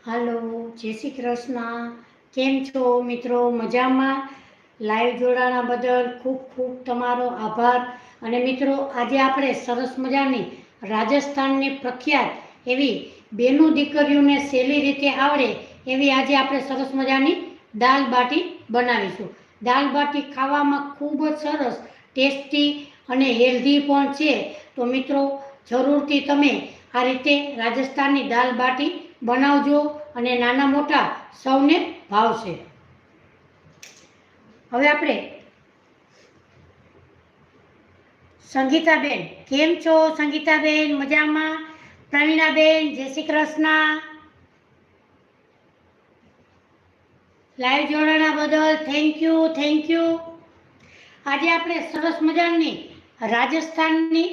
હાલો, જય શ્રી કૃષ્ણ. કેમ છો મિત્રો? મજામાં? લાઈવ જોડાણા બદલ ખૂબ ખૂબ તમારો આભાર. અને મિત્રો, આજે આપણે સરસ મજાની રાજસ્થાનની પ્રખ્યાત એવી બેનું દીકરીઓને સહેલી રીતે આવડે એવી આજે આપણે સરસ મજાની દાલ બાટી બનાવીશું. દાલ બાટી ખાવામાં ખૂબ જ સરસ, ટેસ્ટી અને હેલ્ધી પણ છે. તો મિત્રો, જરૂરથી તમે આ રીતે રાજસ્થાનની દાલ બાટી બનાવજો અને નાના મોટા સૌને ભાવશે. હવે આપણે સંગીતાબેન, કેમ છો સંગીતાબેન? મજામાં? પ્રવીણાબેન, જય શ્રી કૃષ્ણ. લાઈવ જોડાણા બદલ થેન્ક યુ. આજે આપણે સરસ મજાની રાજસ્થાનની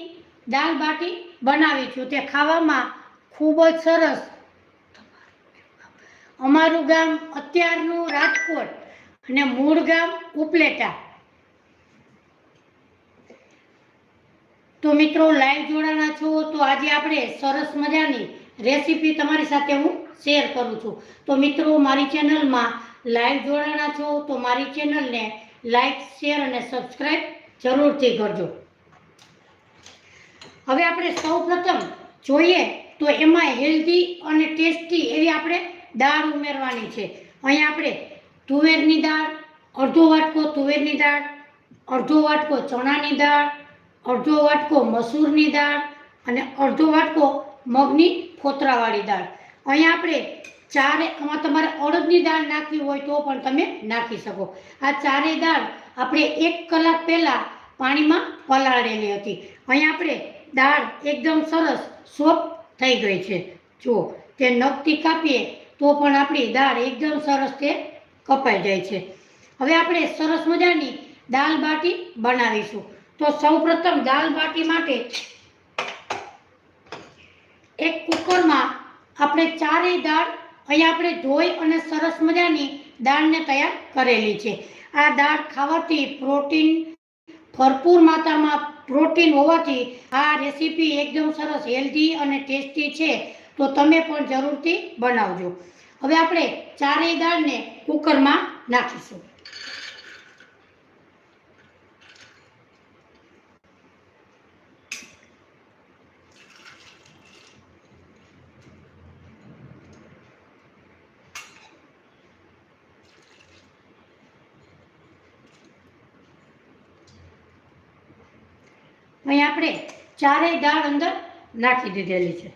દાલ બાટી બનાવીશું. તે ખાવામાં ખૂબ જ સરસ. અમારું ગામ અત્યારનું રાજકોટ અને મૂળ ગામ ઉપલેટા. તો મિત્રો, લાઈવ જોડાણા છો તો આજે આપણે સરસ મજાની રેસીપી તમારી સાથે હું શેર કરું છું. તો મિત્રો, મારી ચેનલમાં લાઈવ જોડાણા છો તો મારી ચેનલને લાઈક, શેર અને સબસ્ક્રાઈબ જરૂરથી કરજો. હવે આપણે સૌ પ્રથમ જોઈએ તો એમાં હેલ્ધી અને ટેસ્ટી એવી આપણે દાળ ઉમેરવાની છે. અહીંયા આપણે તુવેરની દાળ, અડધો વાટકો તુવેરની દાળ, અડધો વાટકો ચણાની દાળ, અડધો વાટકો મસૂરની દાળ અને અડધો વાટકો મગની ફોતરાવાળી દાળ. અહીંયા આપણે આમાં તમારે અડદની દાળ નાખવી હોય તો પણ તમે નાખી શકો. આ ચારેય દાળ આપણે 1 કલાક પહેલાં પાણીમાં પલાળેલી હતી. અહીંયા આપણે દાળ એકદમ સરસ સોફ્ટ થઈ ગઈ છે. જુઓ, તે નખથી કાપીએ તો પણ આપણી દાળ એકદમ સરસ તે કપાઈ જાય છે. હવે આપણે સરસ મજાની દાલ બાટી બનાવીશું. તો સૌ પ્રથમ દાલ બાટી માટે એક કુકરમાં આપણે ચારેય દાળ અહીંયા આપણે ધોઈ અને સરસ મજાની દાળને તૈયાર કરેલી છે. આ દાળ ખાવાથી ભરપૂર માત્રામાં પ્રોટીન હોવાથી આ રેસીપી એકદમ સરસ હેલ્ધી અને ટેસ્ટી છે. તો તમે પણ જરૂરથી બનાવજો. હવે આપણે ચારેય દાળને કુકરમાં નાખીશું. અહીં આપણે ચારેય દાળ અંદર નાખી દીધેલી છે.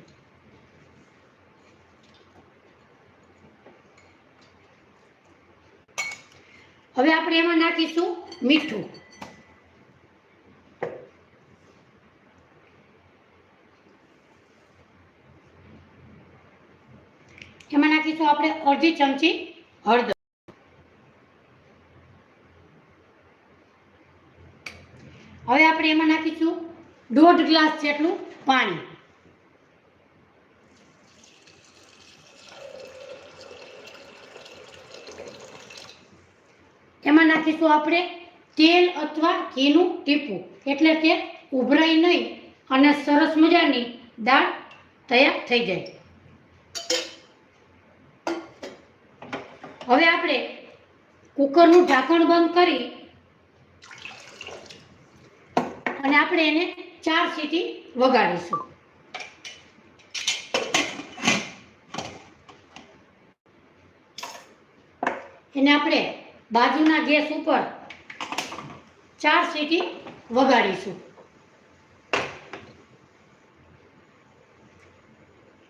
હવે આપણે એમાં નાખીશું મીઠું. એમાં નાખીશું આપણે અડધી ચમચી હળદર. હવે આપણે એમાં નાખીશું 1.5 ગ્લાસ જેટલું પાણી. એમાં નાખીશું આપણે તેલ અથવા ઘીનું ટીપું, એટલે તે ઉભરાય નહીં અને સરસ મજાની દાળ તૈયાર થઈ જાય. હવે આપણે કુકરનું ઢાંકણ બંધ કરી અને આપણે એને 4 સીટી વગાડીશું. એને આપણે બાજુના ગેસ ઉપર 4 સીટી વગાડીશું.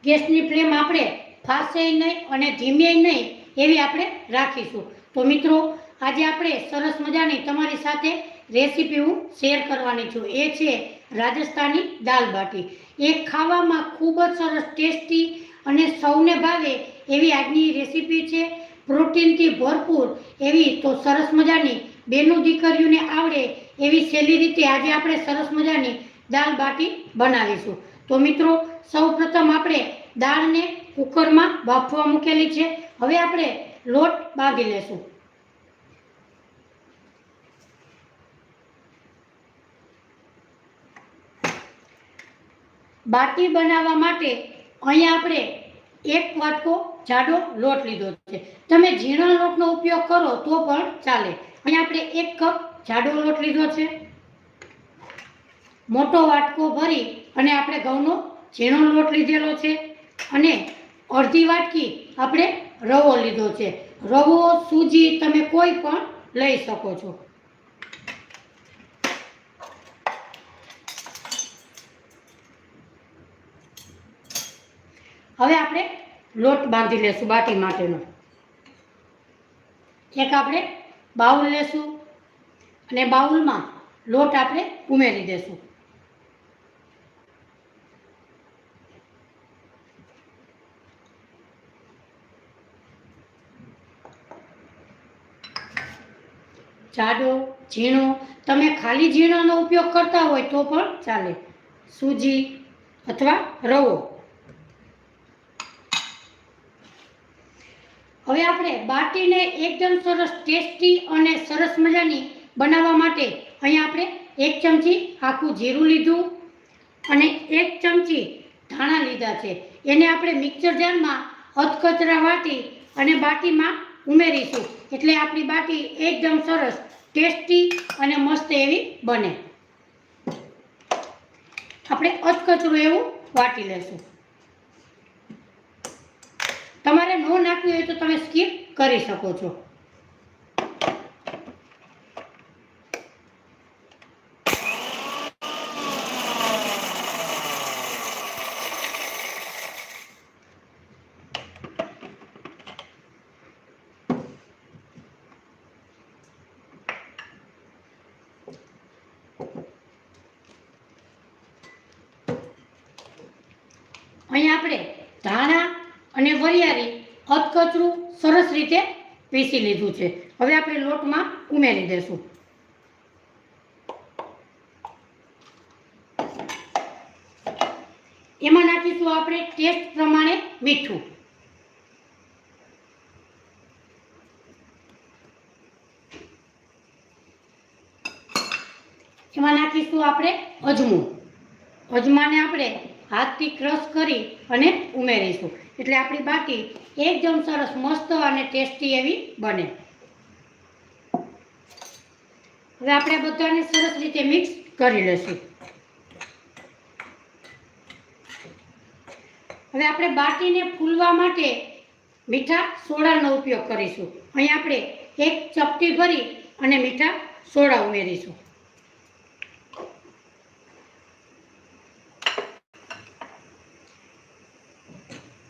ગેસની ફ્લેમ આપણે ફાસ્ટ નહીં અને ધીમી નહીં એવી આપણે રાખીશું. તો મિત્રો, આજે આપણે સરસ મજાની તમારી સાથે રેસીપી હું શેર કરવાની છું. એ છે રાજસ્થાની દાલ બાટી. એ ખાવામાં ખૂબ જ સરસ, ટેસ્ટી અને સૌને ભાવે એવી આજની રેસીપી છે. પ્રોટીનથી ભરપૂર એવી તો સરસ મજાની બેનું દીકરીઓને આવડે એવી સહેલી રીતે આજે આપણે સરસ મજાની દાલ બાટી બનાવીશું. તો મિત્રો, સૌ પ્રથમ આપણે દાળને કુકરમાં બાફવા મૂકેલી છે. હવે આપણે લોટ બાંધી લેશું. બાટી બનાવવા માટે અહીંયા આપણે 1 વાટકો જાડો લોટ લીધો છે. તમે ઝીણા લોટનો ઉપયોગ કરો તો પણ ચાલે. અહીંયા આપણે 1 કપ જાડો લોટ લીધો છે. મોટો વાટકો ભરી અને આપણે ઘઉંનો ઝીણો લોટ લીધેલો છે અને અડધી વાટકી આપણે રવો લીધો છે. રવો, સૂજી તમે કોઈ પણ લઈ શકો છો. હવે આપણે લોટ બાંધી લેશું બાટી માટેનો. એક આપણે બાઉલ લેશું અને બાઉલમાં લોટ આપણે ઉમેરી દેશું. જાડો, ઝીણો, તમે ખાલી ઝીણાનો ઉપયોગ કરતા હોય તો પણ ચાલે. સૂજી અથવા રવો. હવે આપણે બાટીને એકદમ સરસ ટેસ્ટી અને સરસ મજાની બનાવવા માટે અહીંયા આપણે 1 ચમચી આખું જીરું લીધું અને 1 ચમચી ધાણા લીધા છે. એને આપણે મિક્સર જારમાં અધકચરા વાટી અને બાટીમાં ઉમેરીશું એટલે આપણી બાટી એકદમ સરસ ટેસ્ટી અને મસ્ત એવી બને. આપણે અધકચરું એવું વાટી લેશું. તમારે ન નાખવી હોય તો તમે સ્કીપ કરી શકો છો. અહીંયા આપણે ધાણા અને વરિયાળી અધકચરું સરસ રીતે પીસી લીધું છે. હવે આપણે લોટમાં ઉમેરી દેશું. એમાં નાખીશું આપણે ટેસ્ટ પ્રમાણે મીઠું. એમાં નાખીશું આપણે અજમો. અજમાને આપણે હાથથી ક્રશ કરી અને ઉમેરીશું એટલે આપણી બાટી એકદમ સરસ મસ્ત અને ટેસ્ટી એવી બને. હવે આપણે બધાને સરસ રીતે મિક્સ કરી લઈશું. હવે આપણે બાટીને ફૂલવા માટે મીઠા સોડાનો ઉપયોગ કરીશું. અહીંયા આપણે 1 ચપટી ભરી અને મીઠા સોડા ઉમેરીશું.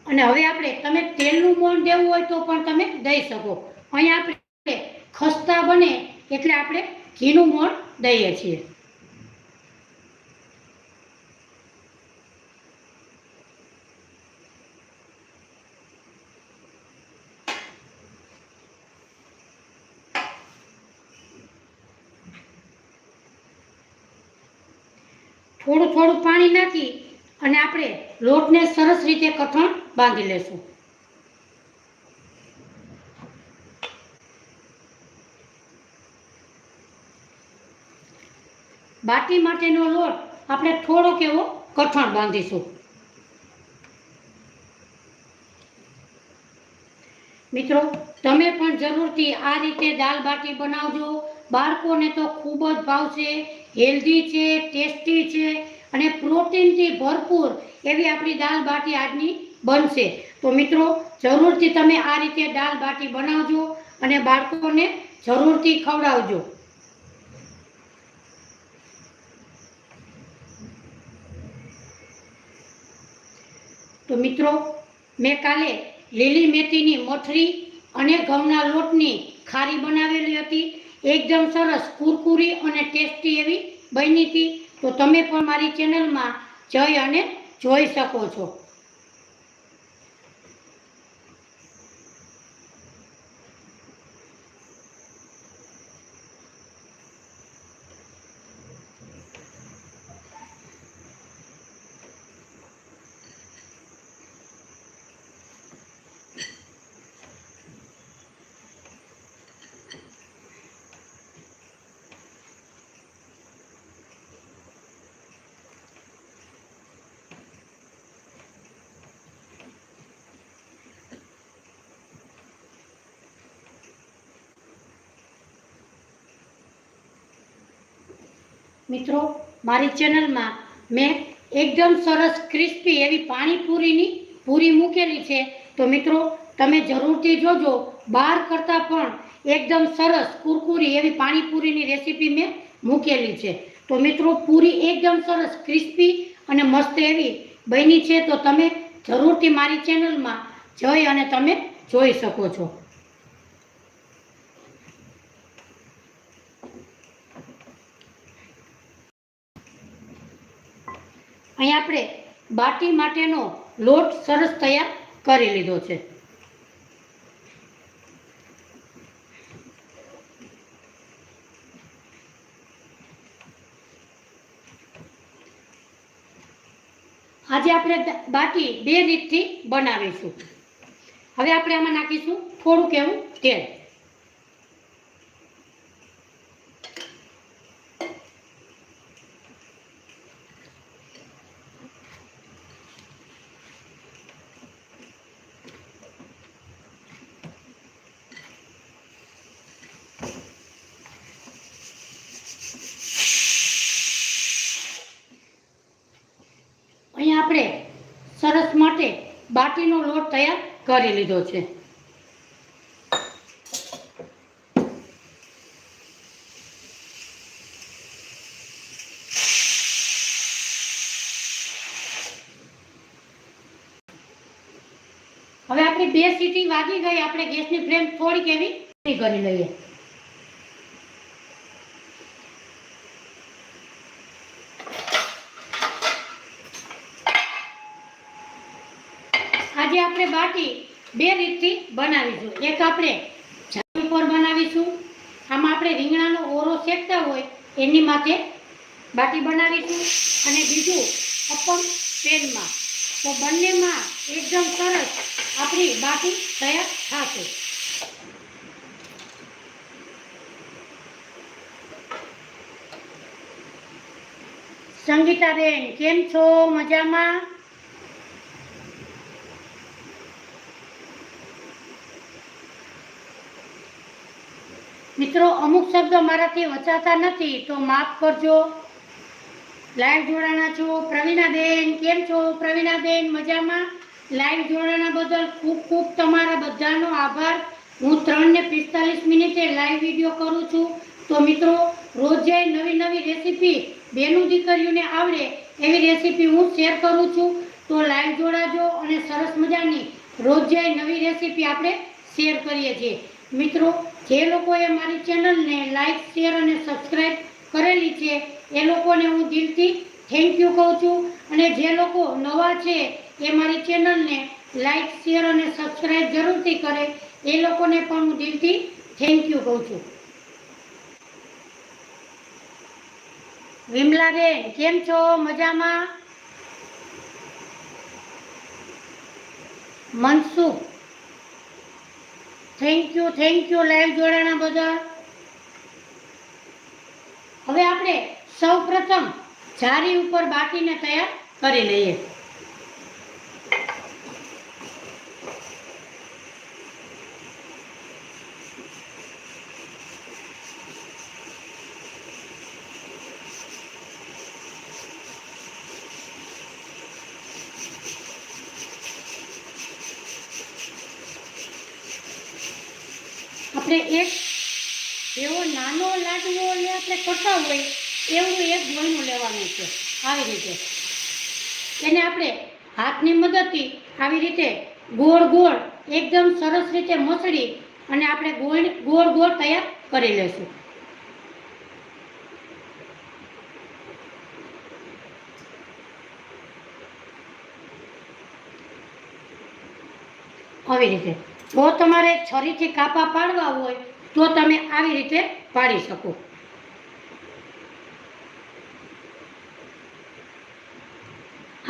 અને હવે આપણે તમે તેલનું મોણ દેવું હોય તો પણ તમે દઈ શકો. અહીંયા આપણે ખસ્તા બને એટલે આપણે ઘીનું મોણ દઈએ છીએ. થોડું થોડું પાણી નાખી અને આપણે લોટને સરસ રીતે કઠણ બાંધી લેશું. બાટી માટેનો લોટ આપણે થોડોક એવો કઠણ બાંધીશું. મિત્રો, તમે પણ જરૂરથી આ રીતે દાલ બાટી બનાવજો. બાળકોને તો ખૂબ જ ભાવશે. હેલ્ધી છે, ટેસ્ટી છે અને પ્રોટીનથી ભરપૂર એવી આપણી દાલ બાટી આજની બનશે. તો મિત્રો, જરૂરથી તમે આ રીતે દાલ બાટી બનાવજો અને બાળકોને જરૂરથી ખવડાવજો. તો મિત્રો, મેં કાલે લીલી મેથીની મઠરી અને ઘઉંના લોટની ખારી બનાવેલી હતી. એકદમ સરસ કુરકુરી અને ટેસ્ટી એવી બની હતી. તો તમે પણ મારી ચેનલમાં જઈ અને જોઈ શકો છો. મિત્રો, મારી ચેનલમાં મેં એકદમ સરસ ક્રિસ્પી એવી પાણીપુરીની પૂરી મૂકેલી છે. તો મિત્રો, તમે જરૂરથી જોજો. બહાર કરતાં પણ એકદમ સરસ કુરકુરી એવી પાણીપુરીની રેસીપી મેં મૂકેલી છે. તો મિત્રો, પૂરી એકદમ સરસ ક્રિસ્પી અને મસ્ત એવી બની છે. તો તમે જરૂરથી મારી ચેનલમાં જઈ અને તમે જોઈ શકો છો. અહીં આપણે બાટી માટેનો લોટ સરસ તૈયાર કરી લીધો છે. આજે આપણે બાટી બે રીતથી બનાવીશું. હવે આપણે આમાં નાખીશું થોડુંક એવું તેલ. અહીંયા આપણે સરસ માટે બાટીનો લોટ તૈયાર કરી લીધો છે. હવે આપણી 2 સીટી વાગી ગઈ. આપણે ગેસની ફ્લેમ થોડીક એવી કરી લઈએ. આજે આપણે બાટી બે રીતથી બનાવીશું. એક આપણે જાળી ઉપર બનાવીશું. આમાં આપણે રીંગણાનો ઓરો શેકતા હોય એની માથે બાટી બનાવીશું. અને બીજું અપમ પેનમાં. તો બંનેમાં એકદમ સરસ આપણી બાટી તૈયાર થશે. સંગીતાબેન, કેમ છો? મજામાં? મિત્રો, અમુક શબ્દો મારાથી વચાતા નથી તો માફ કરજો. લાઈવ જોડાણા છો. પ્રવીણાબેન, કેમ છો? પ્રવીણાબેન, મજામાં? લાઈવ જોડાણા બદલ ખૂબ ખૂબ તમારા બધાનો આભાર. હું 3:45 લાઈવ વિડીયો કરું છું. તો મિત્રો, રોજે નવી નવી રેસીપી બેનું દીકરીઓને આવડે એવી રેસીપી હું શેર કરું છું. તો લાઈવ જોડાજો અને સરસ મજાની રોજે નવી રેસીપી આપણે શેર કરીએ છીએ. મિત્રો, જે લોકોએ મારી ચેનલને લાઈક, શેર અને સબસ્ક્રાઈબ કરેલી છે એ લોકોને હું દિલથી થેન્ક યુ કહું છું. અને જે લોકો નવા છે એ મારી ચેનલને લાઈક, શેર અને સબસ્ક્રાઈબ જરૂરથી કરે એ લોકોને પણ હું દિલથી થેન્ક યુ કહું છું. વિમલાબેન, કેમ છો? મજામાં? મનસુખ, થેન્ક યુ લાઈવ જોડાણા બધા. હવે આપણે સૌપ્રથમ જારી ઉપર બાટીને તૈયાર કરી લઈએ. આપણે એક એવો નાનો લાડવો આપણે કરતા હોય એવું એક ગોળનું લેવાનું છે. આવી રીતે એને આપણે હાથની મદદથી આવી રીતે ગોળ ગોળ એકદમ સરસ રીતે મસળી અને આપણે ગોળ ગોળ તૈયાર કરી લેશું. આવી રીતે જો તમારે છરીથી કાપા પાડવા હોય તો તમે આવી રીતે પાડી શકો.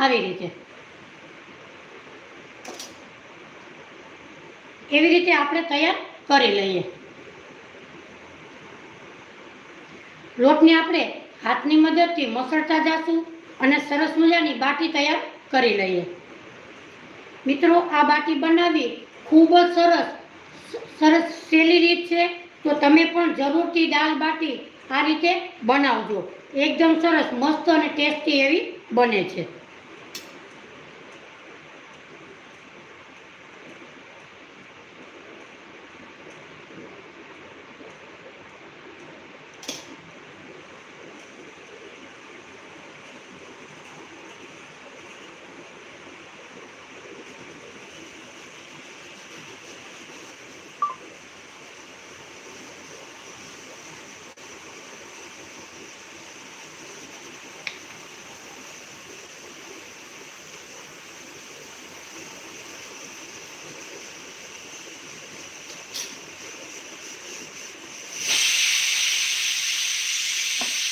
આવી રીતે એવી રીતે આપણે તૈયાર કરી લઈએ. લોટને આપણે હાથની મદદથી મસળતા જાશું અને સરસ મજાની બાટી તૈયાર કરી લઈએ. મિત્રો, આ બાટી બનાવવી ખૂબ જ સહેલી રીત છે. તો તમે પણ જરૂરથી દાલ બાટી આ રીતે બનાવજો. એકદમ સરસ મસ્ત અને ટેસ્ટી એવી બને છે.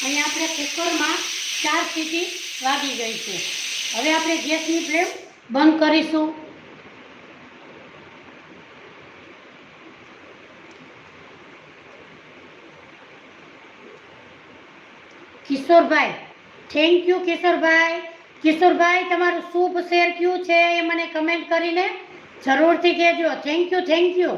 અહીંયા આપણે કુકરમાં 4 સીટી વાગી ગઈ છે. હવે આપણે ગેસની ફ્લેમ બંધ કરીશું. Kishorbhai, thank you Kishorbhai. કિશોરભાઈ, તમારું શુભ શેર કયું છે એ મને કમેન્ટ કરીને જરૂરથી કહેજો. Thank you, thank you.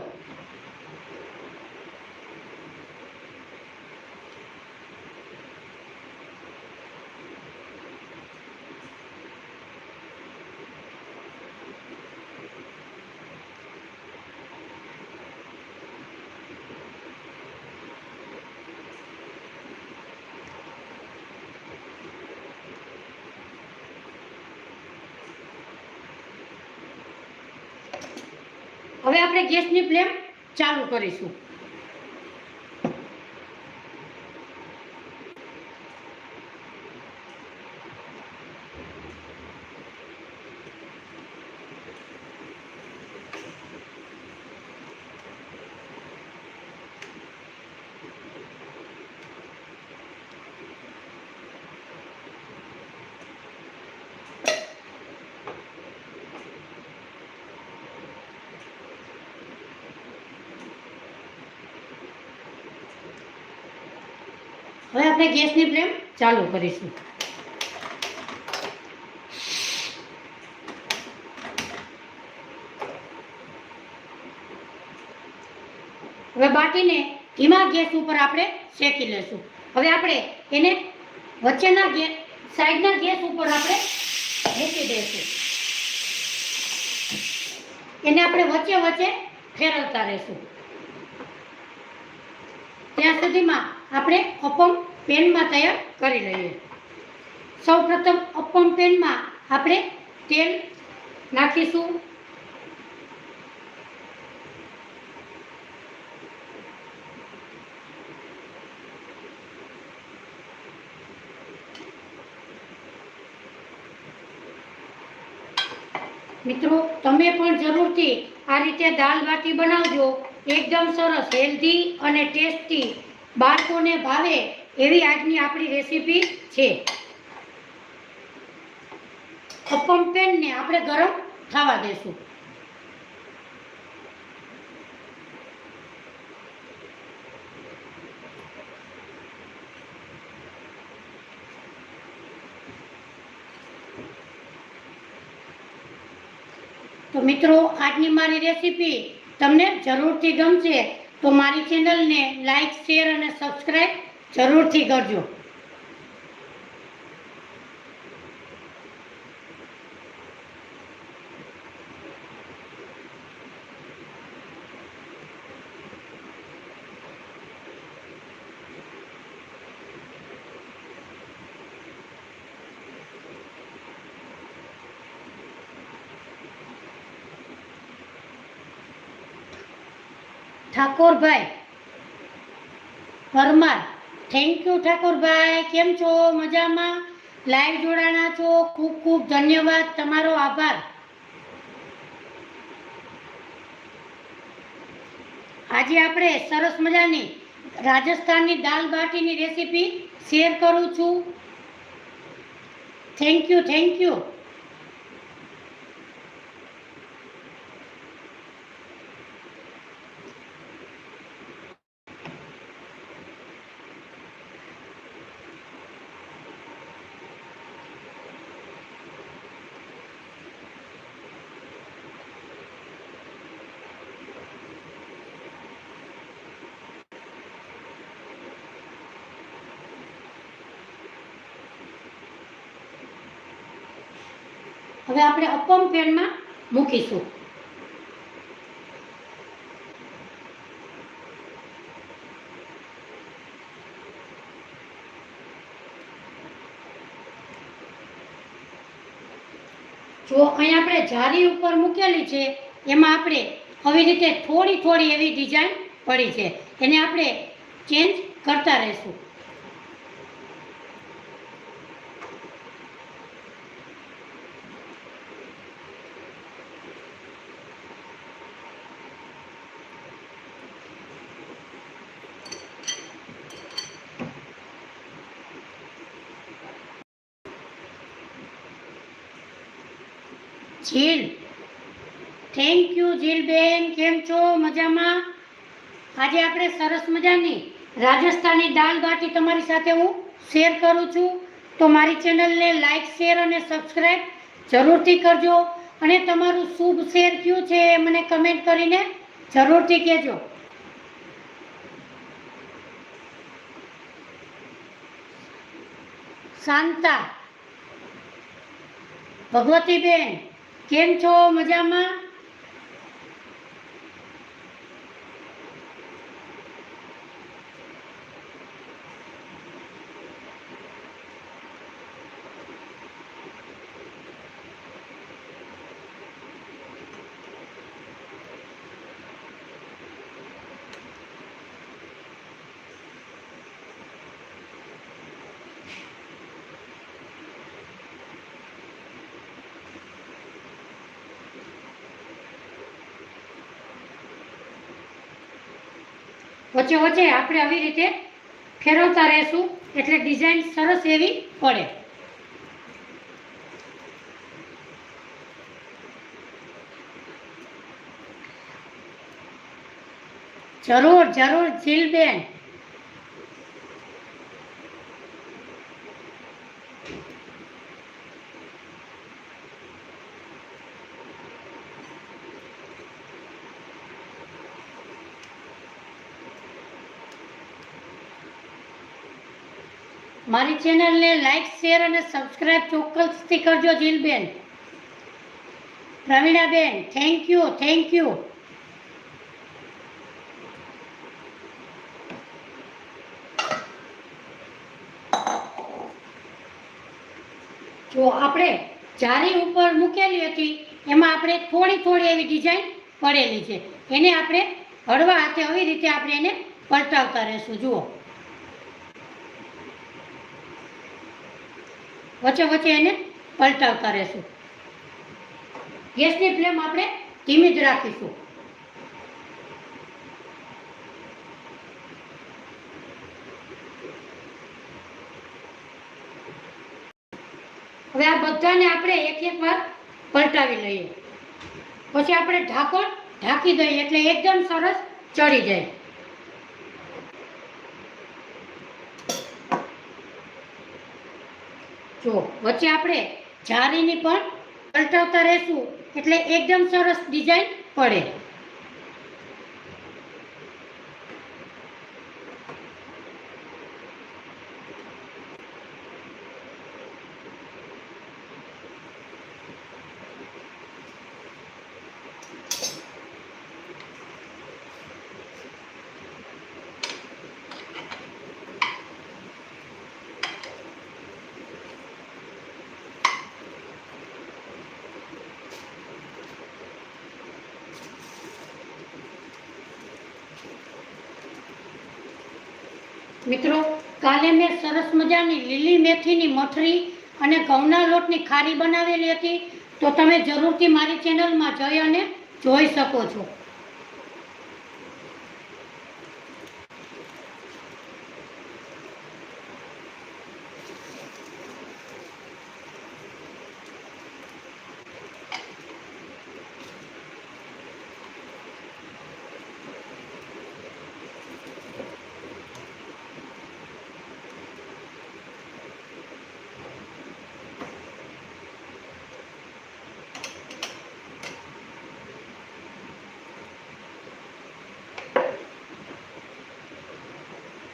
હવે આપણે ગેસની ફ્લેમ ચાલુ કરીશું. હવે આપણે ગેસની ફ્લેમ ચાલુ કરીશું. હવે બાટીને ધીમા ગેસ ઉપર આપણે શેકી લેશું. હવે આપણે એને વચ્ચેના ગેસ સાઈડના ગેસ ઉપર આપણે મૂકી દઈશું. એને આપણે વચ્ચે વચ્ચે ફેરવતા રહેશું. ત્યાં સુધીમાં આપણે અપમ પેનમાં તૈયાર કરી લઈએ. સૌપ્રથમ અપમ પેનમાં આપણે તેલ નાખીશું. મિત્રો, તમે પણ જરૂરથી આ રીતે દાલ બાટી બનાવજો. એકદમ સરસ, હેલ્ધી અને ટેસ્ટી, બાળકોને ભાવે એવી આજની આપણી રેસીપી છે. અપમ પેનને આપણે ગરમ થવા દેશું. તો મિત્રો, આજની મારી રેસીપી તમને જરૂરથી ગમશે તો મારી ચેનલને લાઈક, શેર અને સબસ્ક્રાઈબ જરૂરથી કરજો. Thakorbhai Parmar, thank you Thakorbhai. કેમ છો? મજામાં? લાઈવ જોડાણા છો, ખૂબ ખૂબ ધન્યવાદ, તમારો આભાર. આજે આપણે સરસ મજાની રાજસ્થાનની દાલ બાટીની રેસીપી શેર કરું છું. Thank you, thank you. હવે આપણે અપમ પેનમાં મૂકીશું. જો અહીં આપણે જારી ઉપર મૂકેલી છે એમાં આપણે આવી રીતે થોડી થોડી એવી ડિઝાઇન પડી છે, એને આપણે ચેન્જ કરતા રહીશું. જીલ, થેન્ક યુ જીલબેન, કેમ છો? મજામાં? આજે આપણે સરસ મજાની રાજસ્થાની દાલ બાટી તમારી સાથે હું શેર કરું છું. તો મારી ચેનલને લાઈક, શેર અને સબસ્ક્રાઈબ જરૂરથી કરજો અને તમારું શુભ શેર કયું છે એ મને કમેન્ટ કરીને જરૂરથી કહેજો. શાંતા, ભગવતીબેન, કેમ છો? મજામાં? વચ્ચે વચ્ચે આપણે આવી રીતે ફેરવતા રહેશું એટલે ડિઝાઇન સરસ એવી પડે. જરૂર જરૂર જીલબેન. મારી ચેનલને લાઈક, શેર અને સબસ્ક્રાઈબ ચોક્કસથી કરજો Jilben. Pravinaben, thank you, thank you. જો આપણે જારી ઉપર મૂકેલી હતી એમાં આપણે થોડી થોડી એવી ડિઝાઇન પડેલી છે, એને આપણે હળવા હાથે આવી રીતે આપણે એને પલટાવતા રહેશું. જુઓ, વચ્ચે વચ્ચે એને પલટાવતા રહેશું. ગેસની ફ્લેમ આપણે ધીમી જ રાખીશું. હવે આ બધાને આપણે એક એક વાર પલટાવી લઈએ, પછી આપણે ઢાંકણ ઢાંકી દઈએ એટલે એકદમ સરસ ચડી જાય. જો વચ્ચે આપણે જારીની પણ પલટાવતા રહેશું એટલે એકદમ સરસ ડિઝાઇન પડે. મિત્રો, કાલે મેં સરસ મજાની લીલી મેથીની મઠરી અને ઘઉંના લોટની ખારી બનાવેલી હતી, તો તમે જરૂરથી મારી ચેનલમાં જઈ અને જોઈ શકો છો.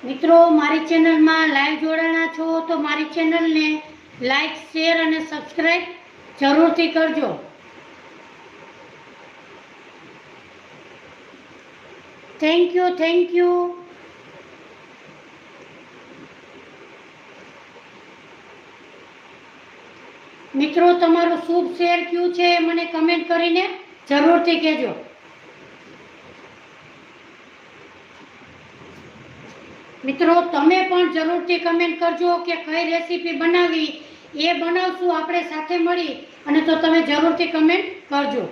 મિત્રો, મારી ચેનલમાં લાઈવ જોડાણા છો તો મારી ચેનલને લાઈક, શેર અને સબસ્ક્રાઈબ જરૂરથી કરજો. Thank you, thank you. મિત્રો, તમારું શુભ શેર કયું છે એ મને કમેન્ટ કરીને જરૂરથી કહેજો. મિત્રો, તમે પણ જરૂરથી કમેન્ટ કરજો કે કઈ રેસીપી બનાવી, એ બનાવશું આપણે સાથે મળી, અને તો તમે જરૂરથી કમેન્ટ કરજો.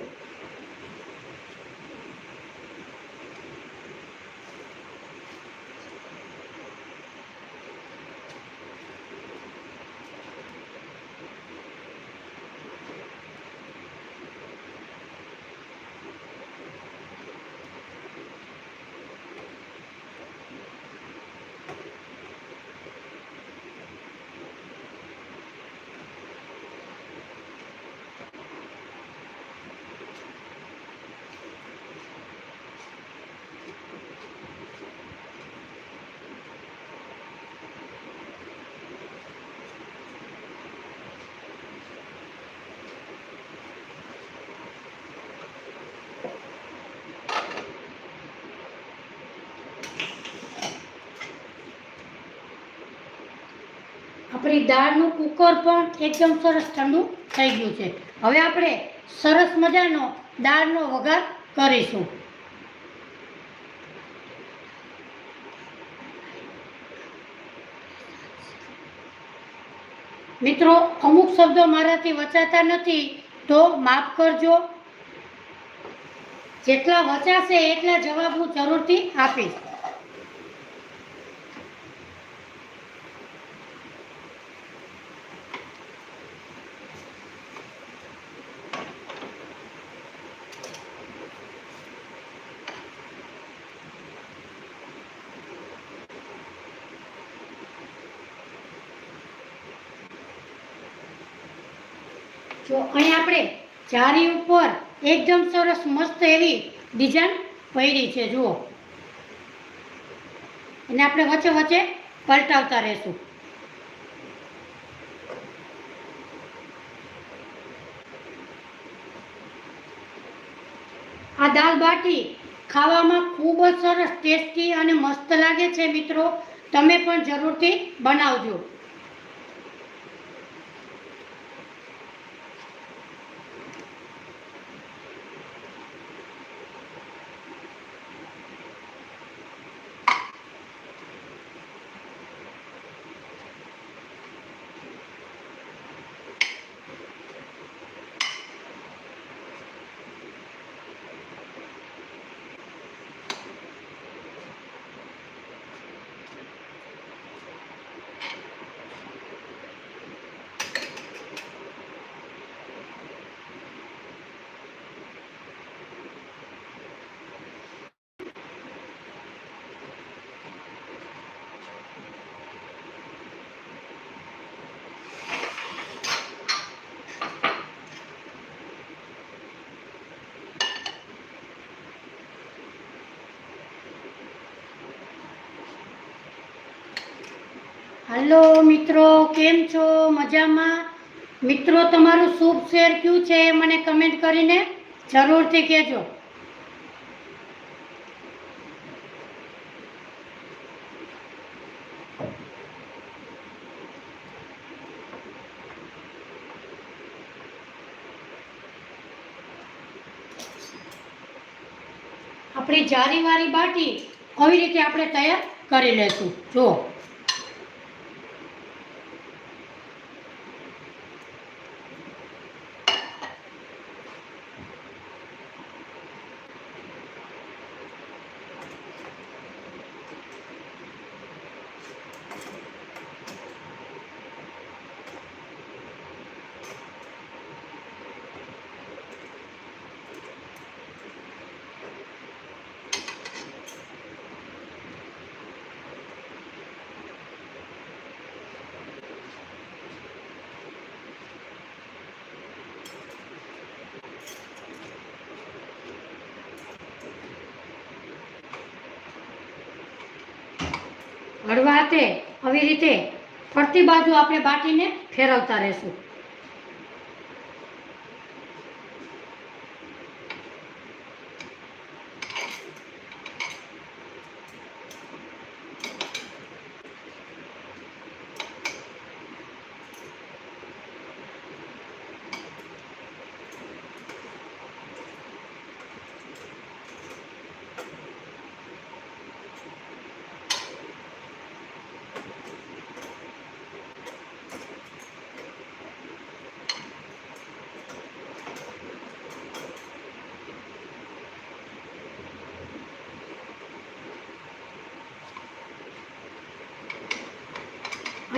આપણી દાળનું કુકર પણ એકદમ સરસ ઠંડુ થઈ ગયું છે. હવે આપણે સરસ મજાનો દાળનો વઘાર કરીશું. મિત્રો, અમુક શબ્દો મારાથી વચાતા નથી તો માફ કરજો. જેટલા વચાશે એટલા જવાબ હું જરૂરથી આપીશ. જો અહીં આપણે જારી ઉપર એકદમ સરસ મસ્ત એવી ડિઝાઇન પડી છે. જુઓ, એને આપણે વચ્ચે વચ્ચે પલટાવતા રહેશું. આ દાળ બાટી ખાવામાં ખૂબ જ સરસ ટેસ્ટી અને મસ્ત લાગે છે. મિત્રો, તમે પણ જરૂરથી બનાવજો. હલો મિત્રો, કેમ છો? મજામાં? મિત્રો, તમારું શુભ શેર કયું છે એ મને કમેન્ટ કરીને જરૂરથી કહેજો. આપણી જારીવાળી બાટી આવી રીતે આપણે તૈયાર કરી લેશું. જુઓ, હળવા હાથે આવી રીતે ફરતી બાજુ આપણે બાટીને ફેરવતા રહેશું.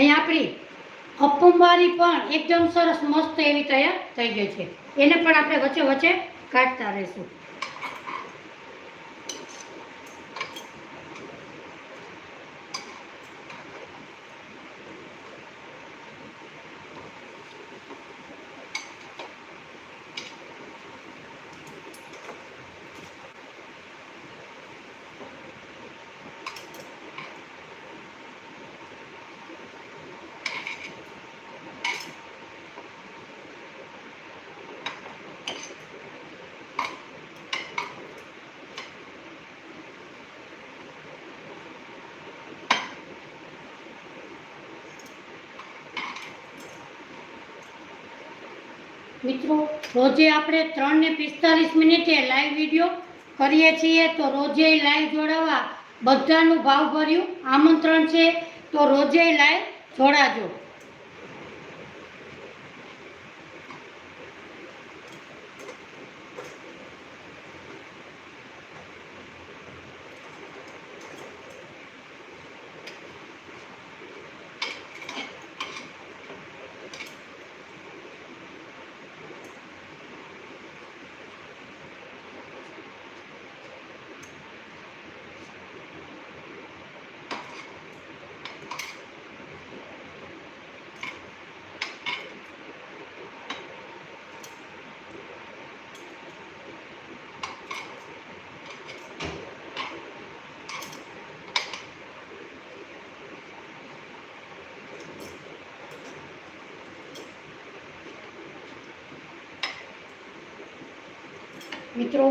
અહીંયા આપણી અપમવારી પણ એકદમ સરસ મસ્ત એવી તૈયાર થઈ ગઈ છે. એને પણ આપણે વચ્ચે વચ્ચે કાઢતા રહીશું. મિત્રો, રોજે આપણે 3 ને 45 મિનિટે લાઈવ વિડીયો કરીએ છીએ, તો રોજે લાઈવ જોડાવા બધાનું ભાવભર્યું આમંત્રણ છે. તો રોજે લાઈવ જોડાજો. મિત્રો,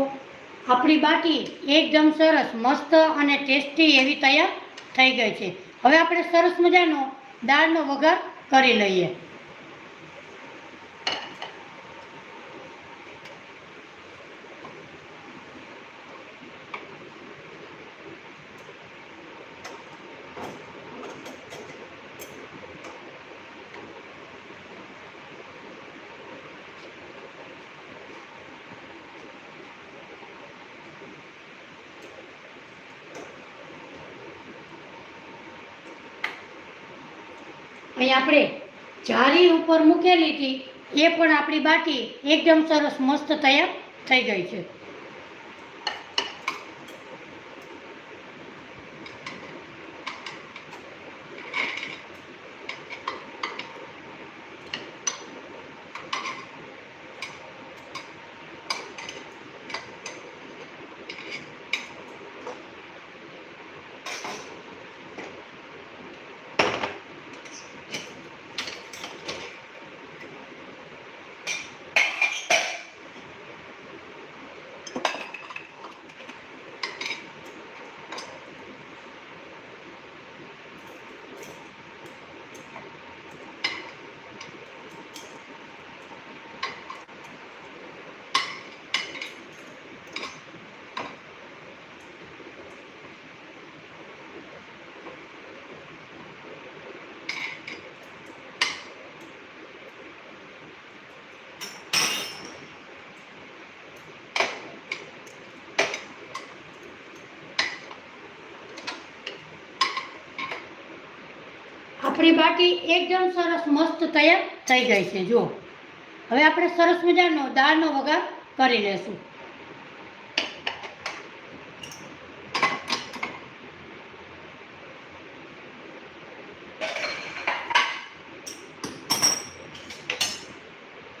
આપણી બાટી એકદમ સરસ મસ્ત અને ટેસ્ટી એવી તૈયાર થઈ ગઈ છે. હવે આપણે સરસ મજાનો દાળનો વઘાર કરી લઈએ. અહીં આપણે જારી ઉપર મૂકેલી હતી, એ પણ આપણી બાટી એકદમ સરસ મસ્ત તૈયાર થઈ ગઈ છે. આપણી બાટી એકદમ સરસ મસ્ત તૈયાર થઈ ગઈ છે. જો હવે આપણે સરસ મજાનો દાળનો વઘાર કરી લેશું.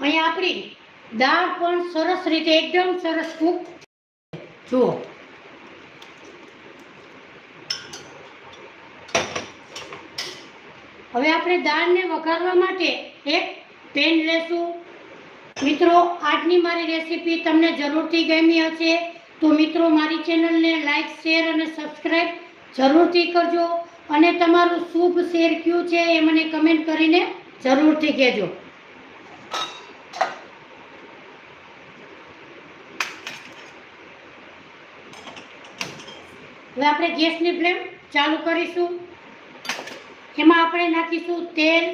અહીંયા આપણી દાળ પણ સરસ રીતે એકદમ સરસ કૂક. જુઓ, હવે આપણે દાળને વઘારવા માટે એક પેન લેશું. મિત્રો, આજની મારી રેસીપી તમને જરૂરથી ગમી હશે, તો મિત્રો મારી ચેનલને લાઈક, શેર અને સબસ્ક્રાઈબ જરૂરથી કરજો. અને તમારું શુભ શેર કયું છે એ મને કમેન્ટ કરીને જરૂરથી કહેજો. હવે આપણે ગેસની ફ્લેમ ચાલુ કરીશું. એમાં આપણે નાખીશું તેલ.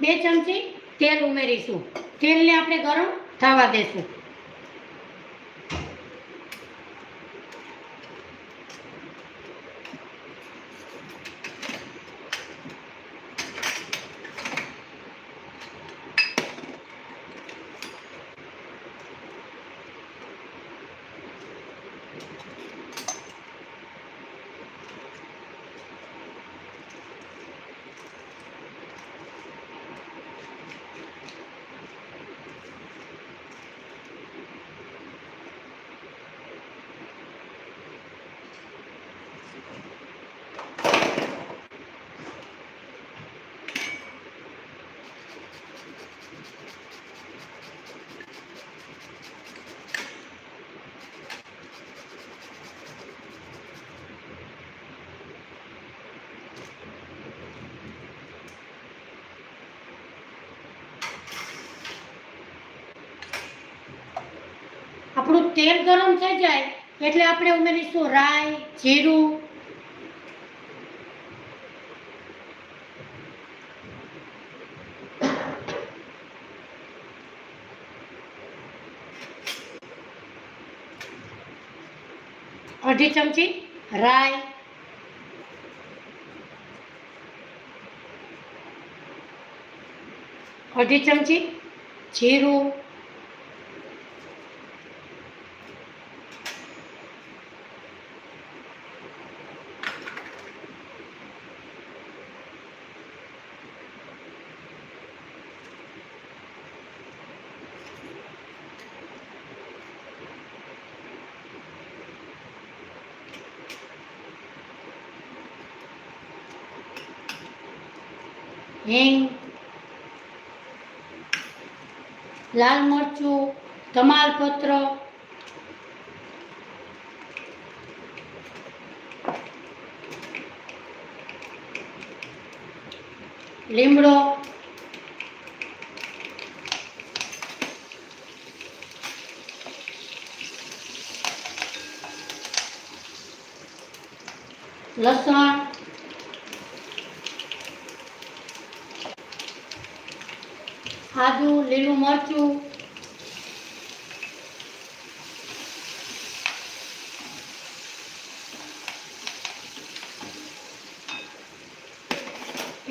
બે ચમચી તેલ ઉમેરીશું. તેલને આપણે ગરમ થવા દેશું. તેલ ગરમ થઈ જાય એટલે આપણે ઉમેરીશું રાઈ, જીરું, અડધી ચમચી રાઈ, અડધી ચમચી જીરું, હિંગ, લાલ મરચું, તમાલપત્ર, લીમડો, લસણ, આદુ, લીલું મરચું,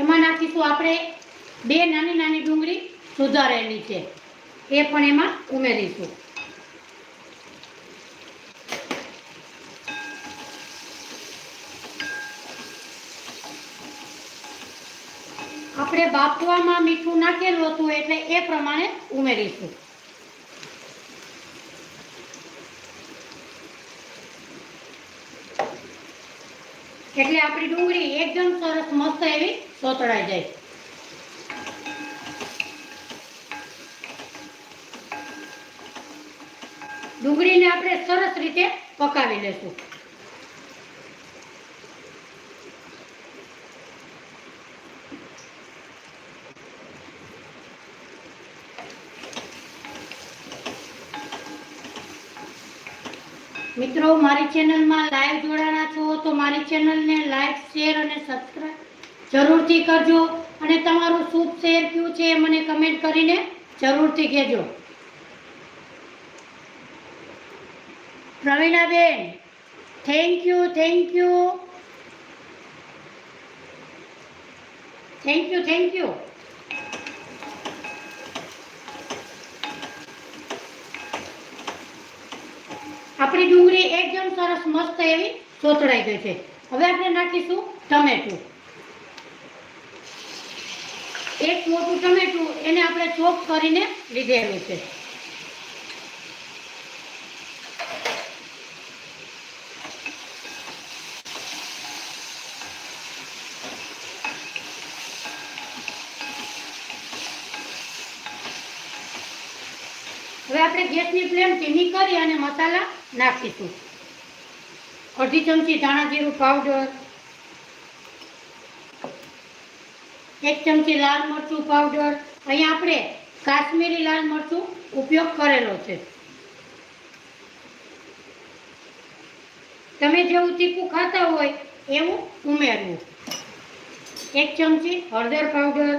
એમાં નાખીશું આપણે 2 નાની નાની ડુંગળી સુધારેલી છે, એ પણ એમાં ઉમેરીશું. આપણે બાફવામાં મીઠું નાખેલું હતું એટલે એ પ્રમાણે ઉમેરીશું. એટલે આપણી ડુંગળી એકદમ સરસ મસ્ત એવી સોતળાઈ જાય. ડુંગળીને આપણે સરસ રીતે પકાવી લેશું. મિત્રો, મારી ચેનલમાં લાઈવ જોડાણા છો તો મારી ચેનલને લાઈક, શેર અને સબસ્ક્રાઇબ જરૂરથી કરજો અને તમારું શુભ શેર કયું છે એ મને કમેન્ટ કરીને જરૂરથી કહેજો. Pravinaben, thank you. આપણી ડુંગળી એકદમ સરસ મસ્ત એવી સોતળાઈ ગઈ છે. હવે આપણે નાખીશું ટમેટું. એક મોટું ટમેટું એને આપણે ચોપ કરીને લીધેલું છે. હવે આપણે ગેસની ફ્લેમ ધીમી કરી અને મસાલા નાખીશું. અડધી ચમચી ધાણા જીરું પાવડર, 1 ચમચી લાલ મરચું પાવડર. અહીંયા આપણે કાશ્મીરી લાલ મરચું ઉપયોગ કરેલો છે. તમે જેવું તીખું ખાતા હોય એવું ઉમેરવું. 1 ચમચી હળદર પાવડર,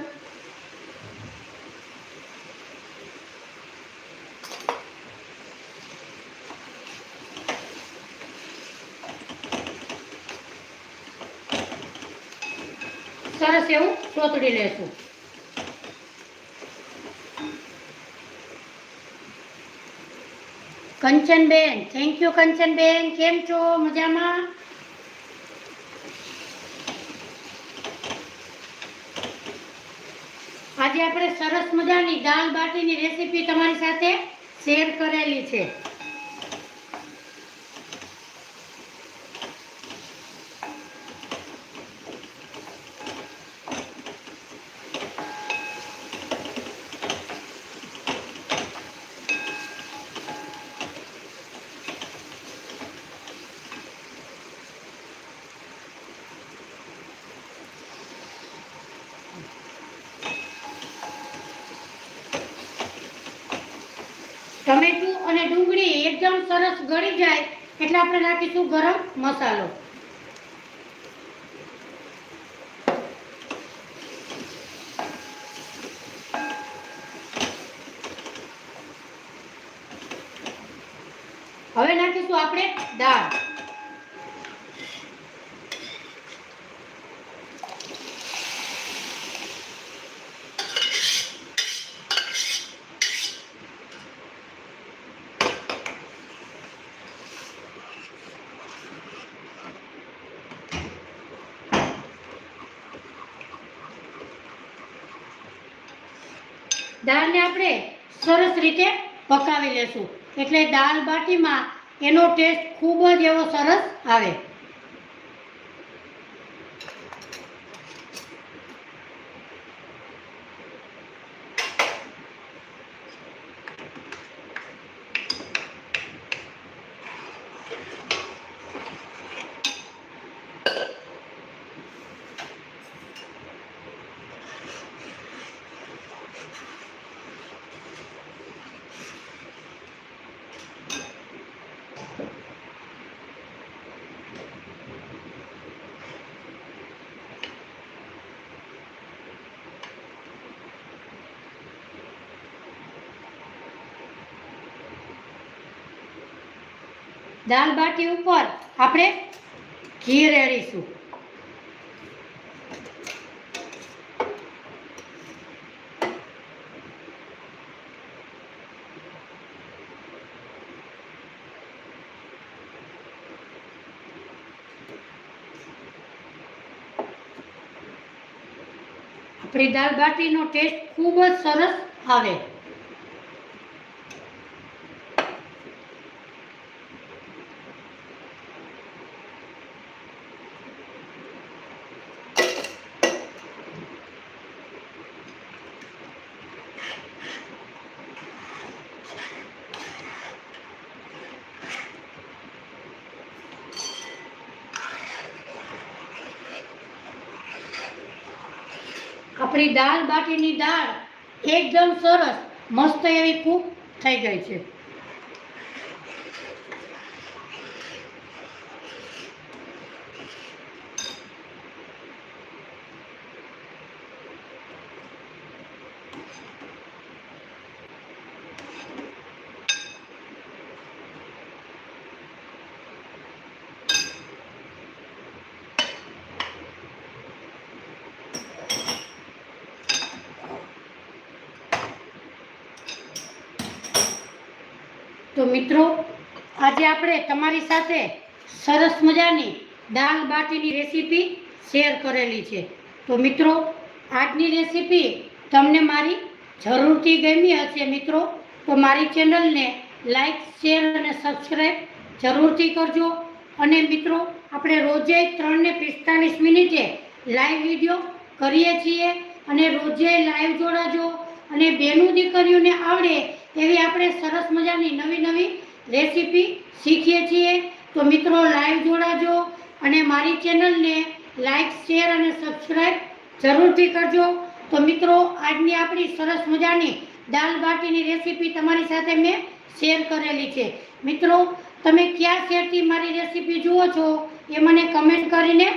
સરસ એવું સોતળી લેશું. Kanchanben, thank you. કંચનબેન, કેમ છો? મજામાં? આજે આપણે સરસ મજાની દાળ બાટીની રેસીપી તમારી સાથે શેર કરેલી છે. ટમેટું અને ડુંગળી એકદમ સરસ ગળી જાય એટલે આપણે નાખીશું ગરમ મસાલો. હવે નાખીશું આપણે દાળ. દાળને આપણે સરસ રીતે પકાવી લેશું એટલે દાળ બાટીમાં એનો ટેસ્ટ ખૂબ જ એવો સરસ આવે. દાળ બાટી ઉપર આપણે ઘી રેડીશું. આપણી દાળ બાટીનો ટેસ્ટ ખૂબ જ સરસ આવે. આપણી દાળ બાટીની દાળ એકદમ સરસ મસ્ત એવી કૂક થઈ ગઈ છે. તો મિત્રો આજે આપણે તમારી સાથે સરસ મજાની દાળ બાટીની રેસીપી શેર કરેલી છે. તો મિત્રો આજની રેસીપી તમને મારી જરૂરથી ગમી હશે મિત્રો, તો મારી ચેનલને લાઈક શેર અને સબસ્ક્રાઈબ જરૂરથી કરજો. અને મિત્રો આપણે રોજે 3 ને 45 મિનિટે લાઈવ વિડીયો કરીએ છીએ અને રોજે લાઈવ જોડાજો. અને બેનું દીકરીઓને આવડે એવી આપણે સરસ મજાની નવી નવી રેસીપી શીખીએ છીએ. તો મિત્રો લાઈવ જોડાજો અને મારી ચેનલને લાઈક શેર અને સબસ્ક્રાઈબ જરૂરથી કરજો. તો મિત્રો આજની આપણી સરસ મજાની દાળ બાટીની રેસીપી તમારી સાથે મેં શેર કરેલી છે. મિત્રો તમે કયા શેરથી મારી રેસીપી જુઓ છો એ મને કમેન્ટ કરીને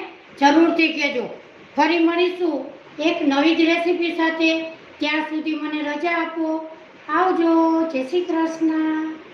જરૂરથી કહેજો. ફરી મળીશું એક નવી જ રેસીપી સાથે. ત્યાં સુધી મને રજા આપો. આવજો. જય શ્રી કૃષ્ણ.